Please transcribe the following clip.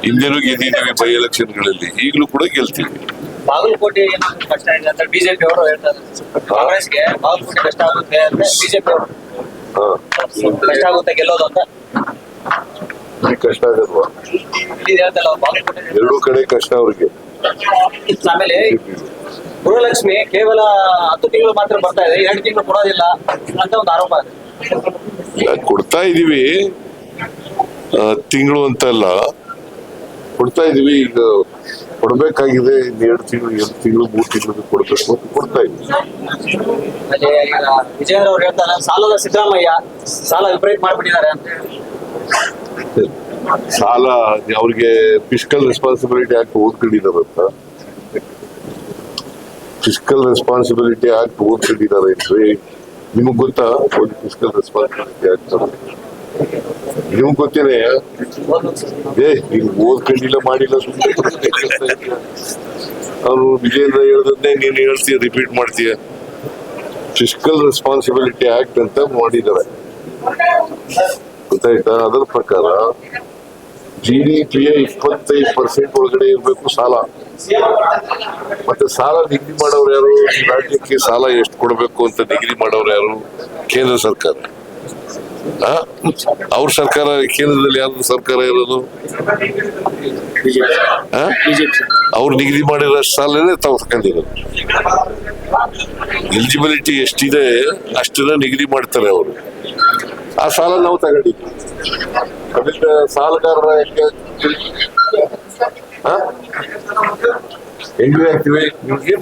ಹಿಂದೆನೂ ಗೆದ್ದಿದ್ದೀವಿ ಬೈ ಎಲೆಕ್ಷನ್ಗಳಲ್ಲಿ, ಈಗಲೂ ಕೂಡ ಗೆಲ್ತೀವಿ. ಬಾಗಲಕೋಟೆ ಕಷ್ಟ ಇದೆ ಅಂತ ಬಿಜೆಪಿ ಅವರು ಹೇಳ್ತಾರೆ. ಕಾಂಗ್ರೆಸ್ಗೆ ಬಾಗಲಕೋಟೆ ಕಷ್ಟ ಆಗುತ್ತೆ ಅಂದ್ರೆ ಬಿಜೆಪಿ ಅವರು ಕಷ್ಟ ಆಗುತ್ತೆ ಗೆಲ್ಲೋದು ಅಂತ. ಕಷ್ಟ ಆಗಲ್ವಾ? ಇಲ್ಲಿ ಹೇಳ್ತಲ್ಲ ಬಾಗಲಕೋಟೆ ಎರಡೂ ಕಡೆ ಕಷ್ಟ ಅವ್ರಿಗೆ. ಆಮೇಲೆ ಗೃಹಲಕ್ಷ್ಮಿ ಕೇವಲ 10 ತಿಂಗಳು ಮಾತ್ರ ಬರ್ತಾ ಇದೆ, 2 ತಿಂಗಳು ಕೊಡೋದಿಲ್ಲ ಅಂತ ಒಂದು ಆರೋಪ ಇದೆ. ಕೊಡ್ತಾ ಇದೀವಿ, ತಿಂಗಳು ಅಂತಲ್ಲ ಕೊಡ್ತಾ ಇದೀವಿ. ಈಗ ಕೊಡ್ಬೇಕಾಗಿದೆ 2 ತಿಂಗಳು 3 ತಿಂಗಳು ಕೊಡ್ಬೇಕು ಅಂತ ಕೊಡ್ತಾ ಇದೀವಿ. ವಿಜಯೇಂದ್ರ ಅವ್ರು ಹೇಳ್ತಾರೆ ಸಾಲದ ಸಿದ್ದರಾಮಯ್ಯ ಸಾಲ ವಿಪರೀತ ಮಾಡ್ಬಿಟ್ಟಿದ್ದಾರೆ ಅಂತ. ಸಾಲ ಅವ್ರಿಗೆ ಫಿಸ್ಕಲ್ ರೆಸ್ಪಾನ್ಸಿಬಿಲಿಟಿ ಆಕ್ಟ್ ಓದ್ಕೊಂಡಿದಾರಂತ. ಫಿಸ್ಕಲ್ ರೆಸ್ಪಾನ್ಸಿಬಿಲಿಟಿ ಆಕ್ಟ್ ಓದ್ಕೊಂಡಿದ್ದಾರೆ ಅಂದ್ರೆ ನಿಮಗ್ ಗೊತ್ತಾ? ಫಿಸ್ಕಲ್ ರೆಸ್ಪಾನ್ಸಿಬಿಲಿಟಿ ಆಕ್ಟ್ ನಿಮಗ್ ಗೊತ್ತೇನೆ? ಈಗ ಓದ್ಕೊಂಡಿಲ್ಲ ಮಾಡಿಲ್ಲ ಸುಮ್ಮನೆ ಅವ್ರು ವಿಜೇಂದ್ರ ಹೇಳ್ದಂತೆ ನೀನ್ ಹೇಳ್ತೀಯ, ರಿಪೀಟ್ ಮಾಡ್ತೀಯ. ಫಿಸ್ಕಲ್ ರೆಸ್ಪಾನ್ಸಿಬಿಲಿಟಿ ಆಕ್ಟ್ ಅಂತ ಮಾಡಿದ್ದಾರೆ, ಗೊತ್ತಾಯ್ತಾ? ಅದರ ಪ್ರಕಾರ GDP-ಯ 25% ಒಳಗಡೆ ಇರ್ಬೇಕು ಸಾಲ. ಮತ್ತೆ ಸಾಲ ನಿಗದಿ ಮಾಡೋರು ಯಾರು? ರಾಜ್ಯಕ್ಕೆ ಸಾಲ ಎಷ್ಟು ಕೊಡ್ಬೇಕು ಅಂತ ನಿಗದಿ ಮಾಡೋರು ಯಾರು? ಕೇಂದ್ರ ಸರ್ಕಾರ. ಅವ್ರ ಸರ್ಕಾರ, ಕೇಂದ್ರದಲ್ಲಿ ಯಾರು ಸರ್ಕಾರ ಇರೋದು? ಅವ್ರು ನಿಗದಿ ಮಾಡಿರೋ ಸಾಲನೇ ತಾವು ತಗೊಂಡಿರೋದು. ಎಲಿಜಿಬಿಲಿಟಿ ಎಷ್ಟಿದೆ ಅಷ್ಟನ್ನ ನಿಗದಿ ಮಾಡ್ತಾರೆ ಅವರು. ಆ ಸಾಲ ನಾವು ತಗೊಂಡಿದ್ವಿ. ಅದರಿಂದ ಸಾಲಗಾರರ ಹೆಂಗ್ ಆಗ್ತೀವಿ? ನಿಮ್ಗೆ